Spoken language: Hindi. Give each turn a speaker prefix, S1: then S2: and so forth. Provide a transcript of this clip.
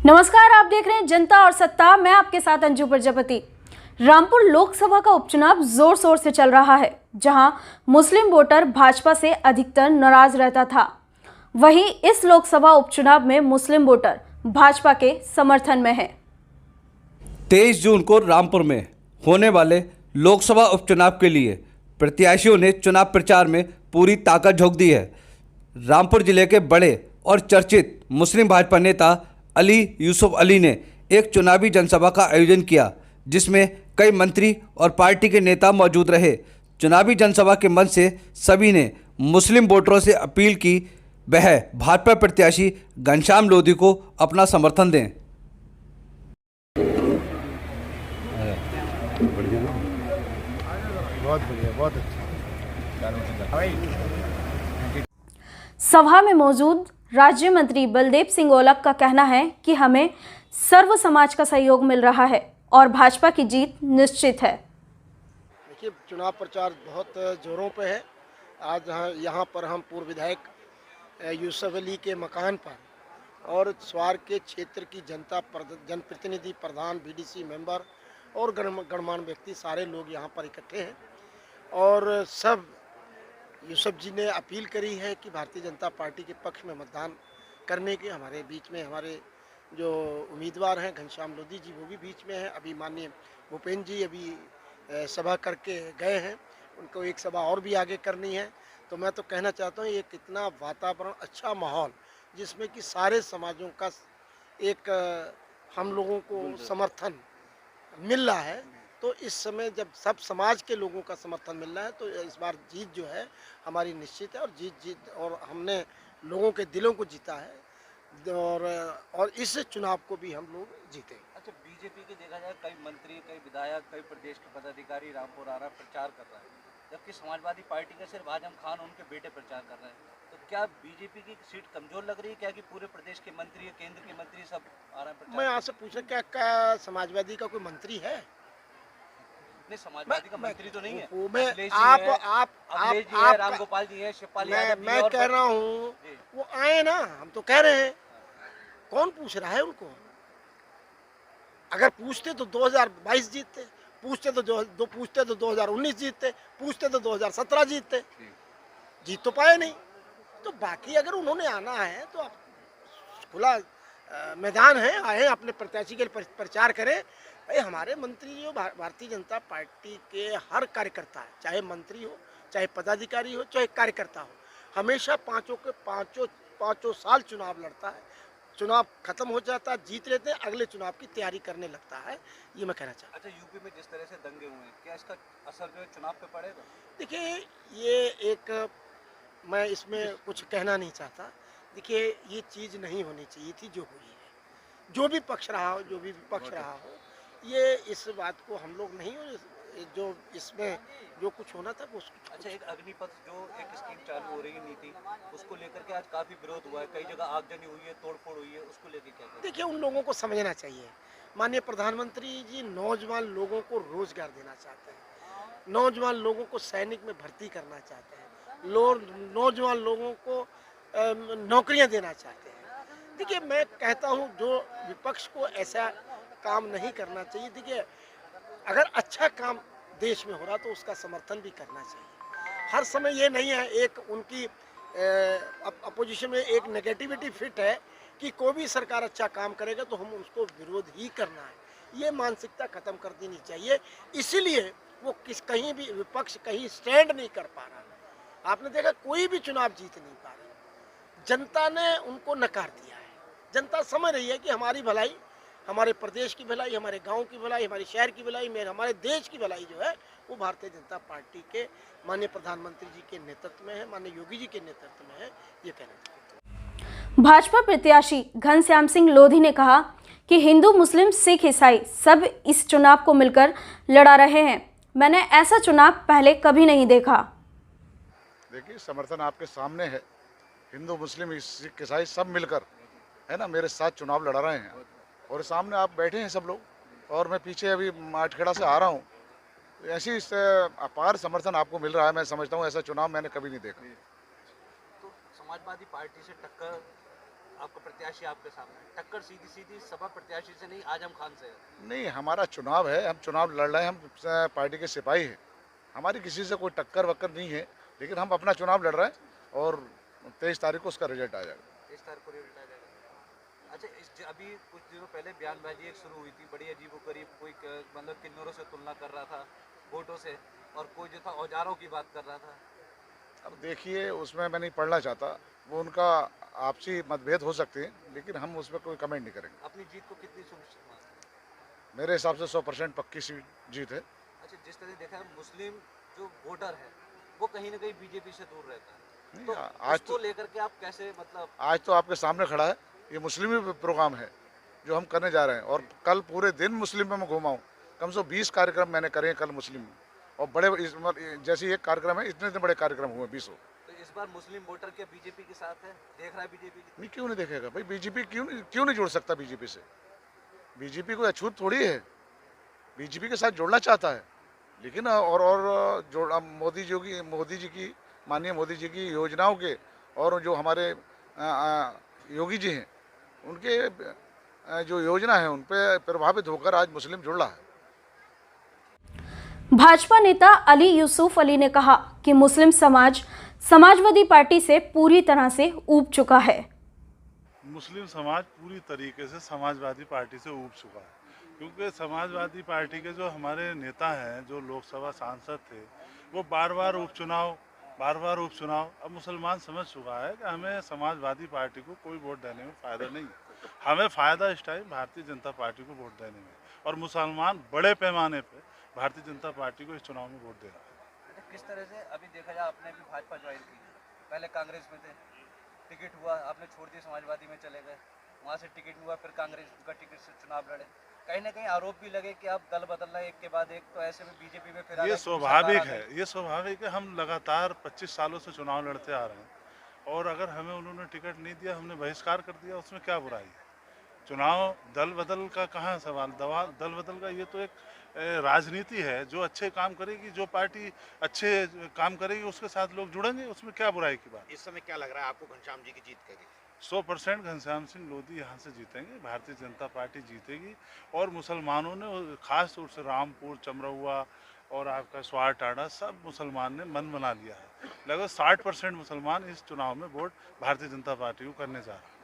S1: नमस्कार, आप देख रहे हैं जनता और सत्ता। मैं आपके साथ अंजू प्रजापति। रामपुर लोकसभा का उपचुनाव जोर शोर से चल रहा है, जहां मुस्लिम वोटर भाजपा से अधिकतर नाराज रहता था। वहीं इस लोकसभा उपचुनाव में मुस्लिम वोटर भाजपा के समर्थन में है।
S2: 23 जून को रामपुर में होने वाले लोकसभा उपचुनाव के लिए प्रत्याशियों ने चुनाव प्रचार में पूरी ताकत झोंक दी है। रामपुर जिले के बड़े और चर्चित मुस्लिम भाजपा नेता अली यूसुफ अली ने एक चुनावी जनसभा का आयोजन किया, जिसमें कई मंत्री और पार्टी के नेता मौजूद रहे। चुनावी जनसभा के मंच से सभी ने मुस्लिम वोटरों से अपील की वह भाजपा प्रत्याशी घनश्याम लोधी को अपना समर्थन दें।
S3: बहुत बढ़िया, बहुत अच्छा।
S1: सभा में मौजूद राज्य मंत्री बलदेव सिंह ओलक का कहना है कि हमें सर्व समाज का सहयोग मिल रहा है और भाजपा की जीत निश्चित है।
S3: देखिए, चुनाव प्रचार बहुत जोरों पे है। आज यहाँ पर हम पूर्व विधायक यूसुफ अली के मकान पर और स्वार के क्षेत्र की जनप्रतिनिधि, प्रधान, बीडीसी मेंबर और गणमान्य व्यक्ति सारे लोग यहाँ पर इकट्ठे हैं और सब यूसुफ जी ने अपील करी है कि भारतीय जनता पार्टी के पक्ष में मतदान करने के। हमारे बीच में हमारे जो उम्मीदवार हैं घनश्याम लोधी जी, वो भी बीच में हैं। अभी माननीय भूपेंद्र जी अभी सभा करके गए हैं, उनको एक सभा और भी आगे करनी है। तो मैं तो कहना चाहता हूँ, ये कितना वातावरण, अच्छा माहौल जिसमें कि सारे समाजों का एक हम लोगों को समर्थन मिल रहा है। तो इस समय जब सब समाज के लोगों का समर्थन मिल रहा है, तो इस बार जीत जो है हमारी निश्चित है और हमने लोगों के दिलों को जीता है और इस चुनाव को भी हम लोग जीते।
S4: अच्छा, बीजेपी के देखा जाए कई मंत्री, कई विधायक, कई प्रदेश के पदाधिकारी रामपुर आ रहा प्रचार कर रहा है, जबकि समाजवादी पार्टी का सिर्फ आजम खान उनके बेटे प्रचार कर रहे हैं। तो क्या बीजेपी की सीट कमजोर लग रही है क्या कि पूरे प्रदेश के मंत्री, केंद्र के मंत्री सब आ रहे हैं?
S3: मैं यहाँ से पूछा, क्या समाजवादी का कोई मंत्री है?
S4: नहीं, समाजवादी का मंत्री तो नहीं है।
S3: आप
S4: रामगोपाल जी है, शिवपाल
S3: मैं कह रहा हूँ वो आए ना, हम तो कह रहे हैं। कौन पूछ रहा है उनको? अगर पूछते तो 2022 जीतते, पूछते तो 2019 जीतते, पूछते तो 2017 जीतते। जीत तो पाए नहीं। तो बाकी अगर उन्होंने आना है तो आप खुला मैदान है, आए अपने प्रत्याशी के लिए प्रचार करें। भाई, हमारे मंत्री जो भारतीय जनता पार्टी के हर कार्यकर्ता है, चाहे मंत्री हो, चाहे पदाधिकारी हो, चाहे कार्यकर्ता हो, हमेशा पाँचों साल चुनाव लड़ता है। चुनाव खत्म हो जाता है, जीत लेते हैं, अगले चुनाव की तैयारी करने लगता है। ये मैं कहना चाहता हूँ।
S4: अच्छा, यूपी में जिस तरह से दंगे हुए हैं, क्या इसका असर जो है चुनाव पे पड़ेगा?
S3: देखिए, ये एक मैं इसमें कुछ कहना नहीं चाहता। देखिए, ये चीज़ नहीं होनी चाहिए थी जो हुई है। जो भी पक्ष रहा हो, जो भी विपक्ष रहा हो, ये इस बात को हम लोग नहीं, जो इसमें जो कुछ होना था वो।
S4: अच्छा, एक अग्निपथ जो एक स्कीम चालू हो रही है नीति, उसको लेकर के आज काफी विरोध हुआ है, कई जगह आगजनी हुई है, तोड़फोड़ हुई है, उसको लेकर क्या?
S3: देखिए, उन लोगों को समझना चाहिए। माननीय प्रधानमंत्री जी नौजवान लोगों को रोजगार देना चाहते हैं, नौजवान लोगों को सैनिक में भर्ती करना चाहते हैं, नौजवान लोगों को नौकरियां देना चाहते हैं। देखिए, मैं कहता हूं जो विपक्ष को ऐसा काम नहीं करना चाहिए। देखिए, अगर अच्छा काम देश में हो रहा तो उसका समर्थन भी करना चाहिए। हर समय ये नहीं है, एक उनकी अपोजिशन में एक नेगेटिविटी फिट है कि कोई भी सरकार अच्छा काम करेगा तो हम उसको विरोध ही करना है। ये मानसिकता खत्म कर देनी चाहिए। इसीलिए वो कहीं भी विपक्ष कहीं स्टैंड नहीं कर पा रहा। आपने देखा, कोई भी चुनाव जीत नहीं पा रही। जनता ने उनको नकार दिया है। जनता समझ रही है कि हमारी भलाई, हमारे प्रदेश की भलाई, हमारे गांव की भलाई, हमारे शहर की भलाई, हमारे देश की भलाई जो है वो भारतीय जनता पार्टी के माननीय प्रधानमंत्री जी के नेतृत्व में है, माननीय योगी जी के नेतृत्व में है। ये कहना चाहते हैं।
S1: भाजपा प्रत्याशी घनश्याम सिंह लोधी ने कहा कि हिंदू, मुस्लिम, सिख, ईसाई सब इस चुनाव को मिलकर लड़ा रहे हैं। मैंने ऐसा चुनाव पहले कभी नहीं देखा।
S5: देखिए, समर्थन आपके सामने है। हिंदू, मुस्लिम, सिख, ईसाई सब मिलकर है ना मेरे साथ चुनाव लड़ा रहे हैं और सामने आप बैठे हैं सब लोग और मैं पीछे अभी माठखेड़ा से आ रहा हूँ। ऐसी अपार समर्थन आपको मिल रहा है। मैं समझता हूँ ऐसा चुनाव मैंने कभी नहीं देखा।
S4: तो समाजवादी पार्टी से टक्कर आपका प्रत्याशी आपके सामने है। टक्कर सीधी सीधी सपा प्रत्याशी से नहीं, आजम खान से है।
S5: नहीं, हमारा चुनाव है, हम चुनाव लड़ रहे हैं, हम पार्टी के सिपाही हैं, हमारी किसी से कोई टक्कर वक्कर नहीं है, लेकिन हम अपना चुनाव लड़ रहे हैं और 23 तारीख को उसका रिजल्ट आ जाएगा।
S4: इस तारीख को रिजल्ट आ जाएगा। अच्छा, अभी कुछ दिनों पहले बयानबाजी एक शुरू हुई थी, बड़ी अजीबोगरीब, कोई मतलब किन्नरों से तुलना कर रहा था वोटों से, और कोई जो था औजारों की बात कर रहा था।
S5: अब देखिए, उसमें मैं नहीं पढ़ना चाहता, वो उनका आपसी मतभेद हो सकते हैं, लेकिन हम उसमें कोई कमेंट नहीं करेंगे।
S4: अपनी जीत को कितनी सुनिश्चित मानते हैं?
S5: मेरे हिसाब से 100% पक्की सीट जीत है।
S4: अच्छा, जिस तरह देखा है, मुस्लिम जो वोटर है वो कहीं ना कहीं बीजेपी से दूर रहता है,
S5: नहीं,
S4: तो
S5: आज
S4: उसको लेकर के आप कैसे, मतलब
S5: आज तो आपके सामने खड़ा है, ये मुस्लिम ही प्रोग्राम है जो हम करने जा रहे हैं, और कल पूरे दिन मुस्लिम में मैं घूमा हूँ, कम से कम 20 कार्यक्रम मैंने करे हैं कल मुस्लिम में, और जैसे एक कार्यक्रम है, इतने बड़े कार्यक्रम हुए 20।
S4: तो इस बार मुस्लिम वोटर क्या बीजेपी के साथ है, देख रहा है बीजेपी की?
S5: नहीं, क्यों नहीं देखेगा भाई, बीजेपी क्यों नहीं जुड़ सकता बीजेपी से? बीजेपी कोई अछूत थोड़ी है, बीजेपी के साथ जुड़ना चाहता है, लेकिन और जोड़ मोदी जी की माननीय मोदी जी की योजनाओं के, और जो हमारे योगी जी हैं उनके जो योजना है उन पे प्रभावित होकर आज मुस्लिम जुड़ रहा है।
S1: भाजपा नेता अली यूसुफ अली ने कहा कि मुस्लिम समाज समाजवादी पार्टी से पूरी तरह से ऊब चुका है।
S6: मुस्लिम समाज पूरी तरीके से समाजवादी पार्टी से ऊब चुका है, क्योंकि समाजवादी पार्टी के जो हमारे नेता हैं, जो लोकसभा सांसद थे, वो बार बार उपचुनाव, अब मुसलमान समझ चुका है कि हमें समाजवादी पार्टी को कोई वोट देने में फ़ायदा नहीं है, हमें फ़ायदा इस टाइम भारतीय जनता पार्टी को वोट देने में, और मुसलमान बड़े पैमाने पर भारतीय जनता पार्टी को इस चुनाव में वोट दे रहा है।
S4: अच्छा, किस तरह से अभी देखा जाए, आपने भी भाजपा ज्वाइन की, पहले कांग्रेस में थे, टिकट हुआ, आपने छोड़ दिया, समाजवादी में चले गए, वहाँ से टिकट हुआ, फिर कांग्रेस का टिकट से चुनाव लड़े, कहीं ना कहीं आरोप भी लगे कि आप दल बदल रहे एक के बाद एक, तो ऐसे में बीजेपी में फिर
S6: ये स्वाभाविक है, हम लगातार 25 सालों से चुनाव लड़ते आ रहे हैं, और अगर हमें उन्होंने टिकट नहीं दिया, हमने बहिष्कार कर दिया, उसमें क्या बुराई है? चुनाव दल बदल का कहाँ सवाल, दल बदल का ये तो एक राजनीति है, जो अच्छे काम करेगी, जो पार्टी अच्छे काम करेगी उसके साथ लोग जुड़ेंगे, उसमें क्या बुराई की बात?
S7: इस समय क्या लग रहा है आपको, घनश्याम जी की जीत करेगी?
S6: 100% घनश्याम सिंह लोधी यहाँ से जीतेंगे, भारतीय जनता पार्टी जीतेगी, और मुसलमानों ने खास तौर से रामपुर, चमरहुआ और आपका स्वार टाड़ा, सब मुसलमान ने मन बना लिया है। लगभग 60% मुसलमान इस चुनाव में वोट भारतीय जनता पार्टी को करने जा रहे हैं।